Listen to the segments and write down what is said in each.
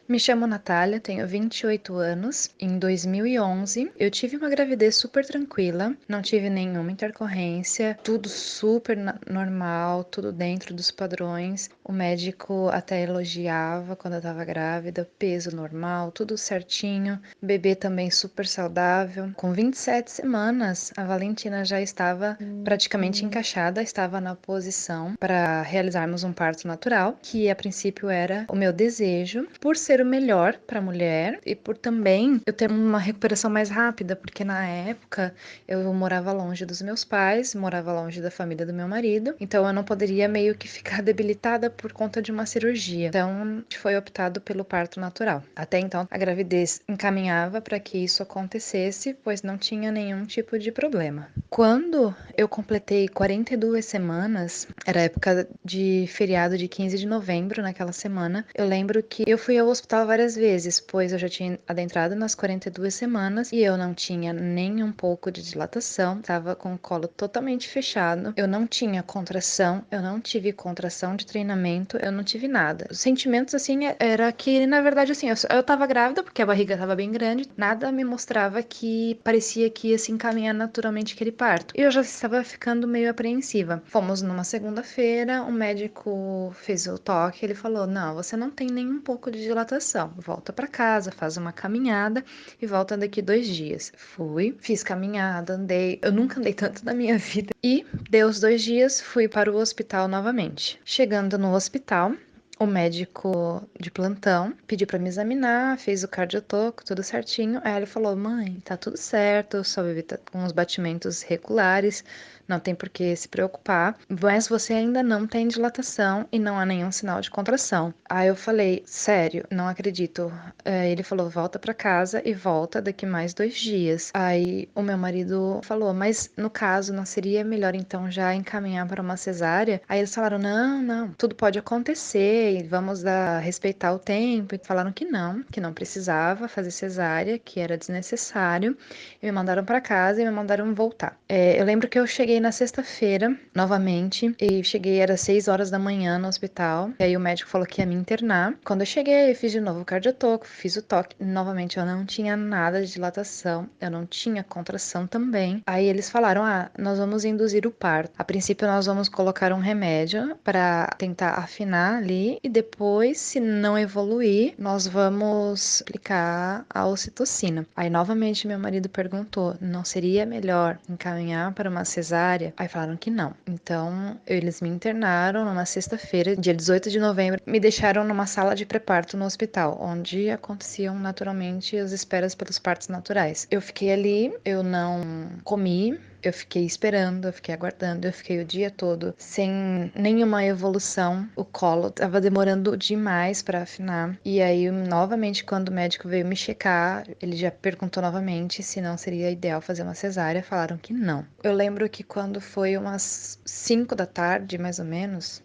Me chamo Natália, tenho 28 anos. Em 2011, eu tive uma gravidez super tranquila, não tive nenhuma intercorrência, tudo super normal, tudo dentro dos padrões. O médico até elogiava quando eu estava grávida, peso normal, tudo certinho. Bebê também super saudável. Com 27 semanas, a Valentina já estava praticamente encaixada, estava na posição para realizarmos um parto natural, que a princípio era o meu desejo, por ser o melhor para a mulher e por também eu ter uma recuperação mais rápida, porque na época eu morava longe dos meus pais, morava longe da família do meu marido, então eu não poderia meio que ficar debilitada por conta de uma cirurgia. Então foi optado pelo parto natural. Até então a gravidez encaminhava para que isso acontecesse, pois não tinha nenhum tipo de problema. Quando eu completei 42 semanas, era época de feriado de 15 de novembro naquela semana, eu lembro que eu fui ao hospital várias vezes, pois eu já tinha adentrado nas 42 semanas e eu não tinha nem um pouco de dilatação, estava com o colo totalmente fechado, eu não tinha contração, eu não tive contração de treinamento, eu não tive nada. Os sentimentos, assim, era que, na verdade, assim, eu tava grávida, porque a barriga tava bem grande, nada me mostrava que parecia que ia se encaminhar naturalmente aquele parto. E eu já estava ficando meio apreensiva. Fomos numa segunda-feira, o médico fez o toque, ele falou: não, você não tem nem um pouco de dilatação, volta para casa, faz uma caminhada e volta daqui 2 dias. Fui, fiz caminhada, andei, eu nunca andei tanto na minha vida. E deu os 2 dias, fui para o hospital novamente. Chegando no hospital, o médico de plantão pediu para me examinar, fez o cardiotoco, tudo certinho. Aí ele falou: mãe, tá tudo certo, sua bebê tá com os batimentos regulares, não tem por que se preocupar, mas você ainda não tem dilatação e não há nenhum sinal de contração. Aí eu falei: sério, não acredito. Aí ele falou: volta para casa e volta daqui mais 2 dias. Aí o meu marido falou: mas no caso, não seria melhor então já encaminhar para uma cesárea? Aí eles falaram: não, não, tudo pode acontecer e vamos respeitar o tempo. E falaram que não precisava fazer cesárea, que era desnecessário. E me mandaram para casa e me mandaram voltar. Eu lembro que eu cheguei na sexta-feira, novamente, e cheguei, era 6 horas da manhã no hospital. E aí o médico falou que ia me internar. Quando eu cheguei, eu fiz de novo o cardiotoco, fiz o toque. Novamente, eu não tinha nada de dilatação, eu não tinha contração também. Aí eles falaram: ah, nós vamos induzir o parto. A princípio, nós vamos colocar um remédio para tentar afinar ali e depois, se não evoluir, nós vamos aplicar a ocitocina. Aí novamente meu marido perguntou: não seria melhor encaminhar para uma cesárea? Aí falaram que não. Então eles me internaram numa sexta-feira, dia 18 de novembro, me deixaram numa sala de pré-parto no hospital, onde aconteciam naturalmente as esperas pelos partos naturais. Eu fiquei ali, eu não comi, eu fiquei esperando, eu fiquei aguardando, eu fiquei o dia todo sem nenhuma evolução. O colo tava demorando demais para afinar. E aí, novamente, quando o médico veio me checar, ele já perguntou novamente se não seria ideal fazer uma cesárea. Falaram que não. Eu lembro que quando foi umas 5 da tarde, mais ou menos,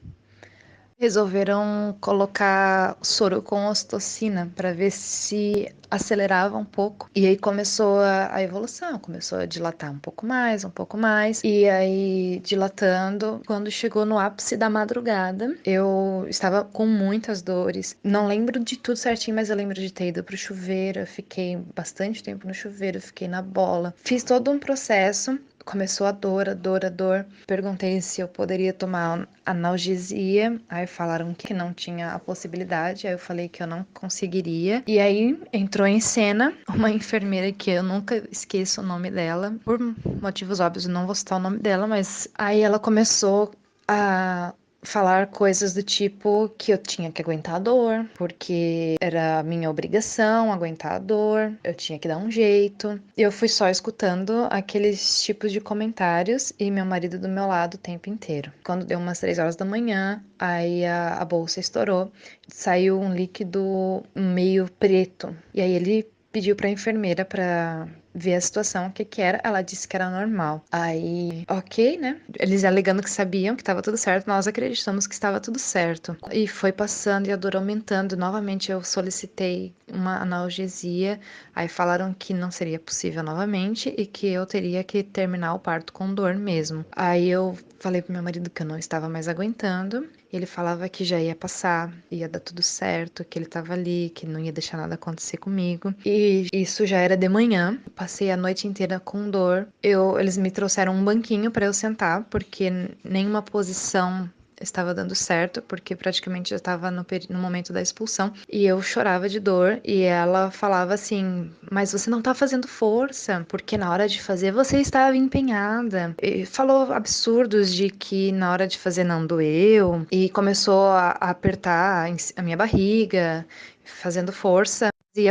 resolveram colocar soro com ocitocina para ver se acelerava um pouco. E aí começou a evolução, começou a dilatar um pouco mais, um pouco mais. E aí, dilatando, quando chegou no ápice da madrugada, eu estava com muitas dores. Não lembro de tudo certinho, mas eu lembro de ter ido pro chuveiro. Eu fiquei bastante tempo no chuveiro, fiquei na bola. Fiz todo um processo. Começou a dor, a dor, a dor. Perguntei se eu poderia tomar analgesia. Aí falaram que não tinha a possibilidade. Aí eu falei que eu não conseguiria. E aí entrou em cena uma enfermeira que eu nunca esqueço o nome dela. Por motivos óbvios, eu não vou citar o nome dela, mas aí ela começou a falar coisas do tipo que eu tinha que aguentar a dor, porque era a minha obrigação aguentar a dor, eu tinha que dar um jeito. Eu fui só escutando aqueles tipos de comentários e meu marido do meu lado o tempo inteiro. Quando deu umas 3 horas da manhã, aí a bolsa estourou, saiu um líquido meio preto. E aí ele pediu para a enfermeira para ver a situação, o que que era. Ela disse que era normal. Aí, ok, né? Eles alegando que sabiam que estava tudo certo, nós acreditamos que estava tudo certo. E foi passando e a dor aumentando. Novamente eu solicitei uma analgesia. Aí falaram que não seria possível novamente e que eu teria que terminar o parto com dor mesmo. Aí eu falei pro meu marido que eu não estava mais aguentando Ele falava que já ia passar, ia dar tudo certo, que ele tava ali, que não ia deixar nada acontecer comigo. E isso já era de manhã. Passei a noite inteira com dor. Eles me trouxeram um banquinho para eu sentar, porque nenhuma posição estava dando certo, porque praticamente já estava no momento da expulsão, e eu chorava de dor, e ela falava assim, mas você não tá fazendo força, porque na hora de fazer você estava empenhada. E falou absurdos de que na hora de fazer não doeu, e começou a apertar a minha barriga, fazendo força, e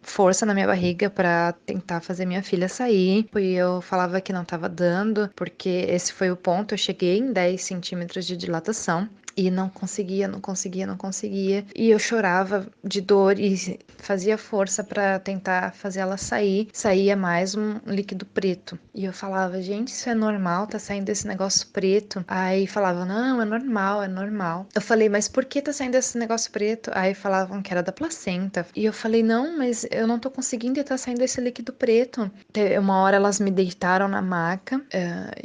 força na minha barriga para tentar fazer minha filha sair. E eu falava que não estava dando, porque esse foi o ponto. Eu cheguei em 10 centímetros de dilatação. E não conseguia, não conseguia, não conseguia. E eu chorava de dor e fazia força para tentar fazer ela sair. Saía mais um líquido preto. E eu falava, gente, isso é normal, tá saindo esse negócio preto. Aí falava, não, é normal, é normal. Eu falei, mas por que tá saindo esse negócio preto? Aí falavam que era da placenta. E eu falei, não, mas eu não tô conseguindo e tá saindo esse líquido preto. Uma hora elas me deitaram na maca,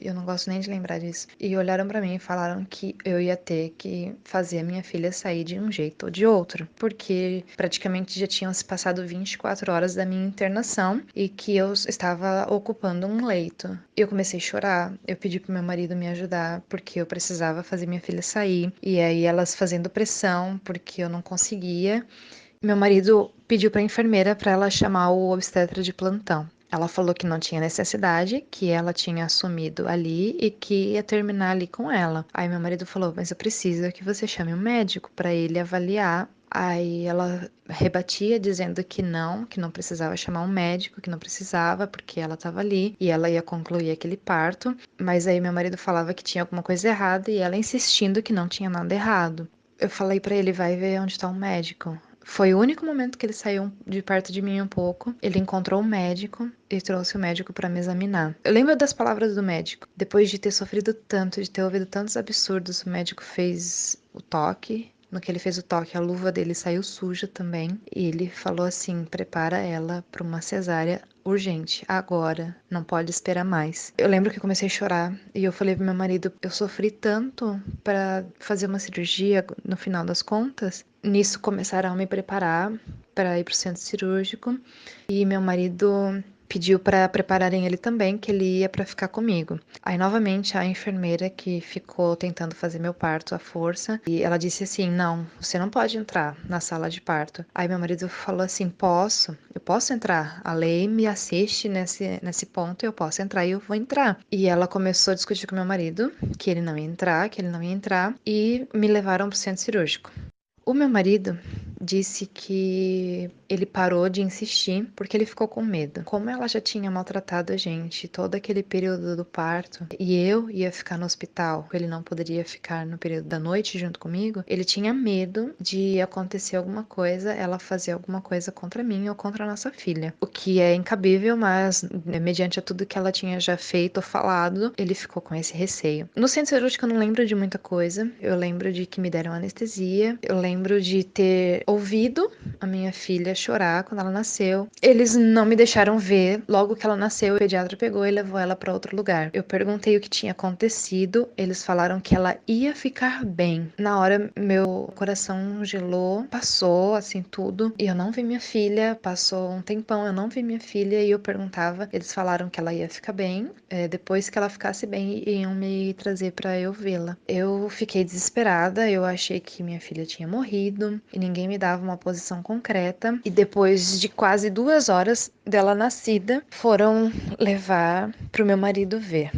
eu não gosto nem de lembrar disso, e olharam pra mim e falaram que eu ia ter que fazer a minha filha sair de um jeito ou de outro, porque praticamente já tinham se passado 24 horas da minha internação e que eu estava ocupando um leito. Eu comecei a chorar, eu pedi pro meu marido me ajudar, porque eu precisava fazer minha filha sair, e aí elas fazendo pressão, porque eu não conseguia. Meu marido pediu para a enfermeira para ela chamar o obstetra de plantão. Ela falou que não tinha necessidade, que ela tinha assumido ali e que ia terminar ali com ela. Aí meu marido falou: mas eu preciso que você chame um médico para ele avaliar. Aí ela rebatia dizendo que não precisava chamar um médico, que não precisava, porque ela estava ali e ela ia concluir aquele parto. Mas aí meu marido falava que tinha alguma coisa errada e ela insistindo que não tinha nada errado. Eu falei para ele: vai ver onde está o médico. Foi o único momento que ele saiu de perto de mim um pouco. Ele encontrou o médico e trouxe o médico para me examinar. Eu lembro das palavras do médico. Depois de ter sofrido tanto, de ter ouvido tantos absurdos, o médico fez o toque. No que ele fez o toque, a luva dele saiu suja também. E ele falou assim: prepara ela para uma cesárea urgente, agora, não pode esperar mais. Eu lembro que eu comecei a chorar e eu falei pro meu marido: eu sofri tanto para fazer uma cirurgia no final das contas. Nisso começaram a me preparar para ir pro centro cirúrgico e meu marido pediu para prepararem ele também, que ele ia para ficar comigo. Aí novamente a enfermeira que ficou tentando fazer meu parto à força, e ela disse assim: "Não, você não pode entrar na sala de parto". Aí meu marido falou assim: eu posso entrar. A lei me assiste nesse ponto, eu posso entrar e eu vou entrar". E ela começou a discutir com meu marido que ele não ia entrar, que ele não ia entrar, e me levaram pro centro cirúrgico. O meu marido disse que ele parou de insistir porque ele ficou com medo. Como ela já tinha maltratado a gente todo aquele período do parto e eu ia ficar no hospital, ele não poderia ficar no período da noite junto comigo, ele tinha medo de acontecer alguma coisa, ela fazer alguma coisa contra mim ou contra a nossa filha. O que é incabível, mas mediante a tudo que ela tinha já feito ou falado, ele ficou com esse receio. No centro cirúrgico eu não lembro de muita coisa. Eu lembro de que me deram anestesia. Eu lembro de ter ouvido a minha filha chorar quando ela nasceu. Eles não me deixaram ver. Logo que ela nasceu, o pediatra pegou e levou ela para outro lugar. Eu perguntei o que tinha acontecido. Eles falaram que ela ia ficar bem. Na hora, meu coração gelou, passou assim tudo. E eu não vi minha filha. Passou um tempão, eu não vi minha filha e eu perguntava. Eles falaram que ela ia ficar bem. Depois que ela ficasse bem, iam me trazer para eu vê-la. Eu fiquei desesperada. Eu achei que minha filha tinha morrido e ninguém me dava uma posição concreta. E depois de quase 2 horas dela nascida, foram levar pro meu marido ver.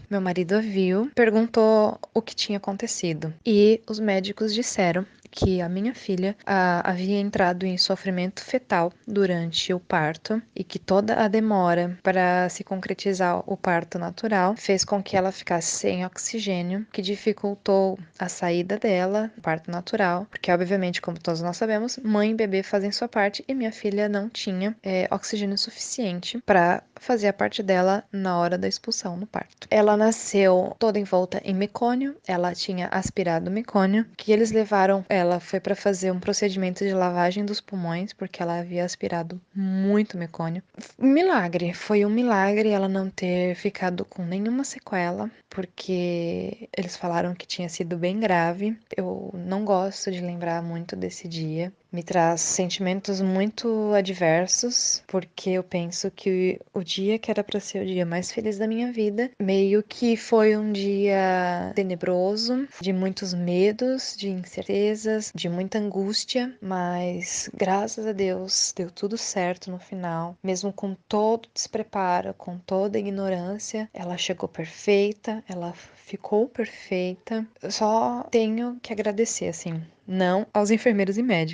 Meu marido a viu, perguntou o que tinha acontecido e os médicos disseram que a minha filha havia entrado em sofrimento fetal durante o parto e que toda a demora para se concretizar o parto natural fez com que ela ficasse sem oxigênio, que dificultou a saída dela, o parto natural, porque obviamente, como todos nós sabemos, mãe e bebê fazem sua parte e minha filha não tinha oxigênio suficiente para fazer a parte dela na hora da expulsão no parto. Ela nasceu toda envolta em mecônio, ela tinha aspirado mecônio, que eles levaram ela ela foi para fazer um procedimento de lavagem dos pulmões, porque ela havia aspirado muito mecônio. Milagre, foi um milagre ela não ter ficado com nenhuma sequela, porque eles falaram que tinha sido bem grave. Eu não gosto de lembrar muito desse dia. Me traz sentimentos muito adversos, porque eu penso que o dia que era para ser o dia mais feliz da minha vida, meio que foi um dia tenebroso, de muitos medos, de incertezas, de muita angústia, mas graças a Deus deu tudo certo no final, mesmo com todo o despreparo, com toda a ignorância, ela chegou perfeita, ela ficou perfeita. Eu só tenho que agradecer, assim, não aos enfermeiros e médicos,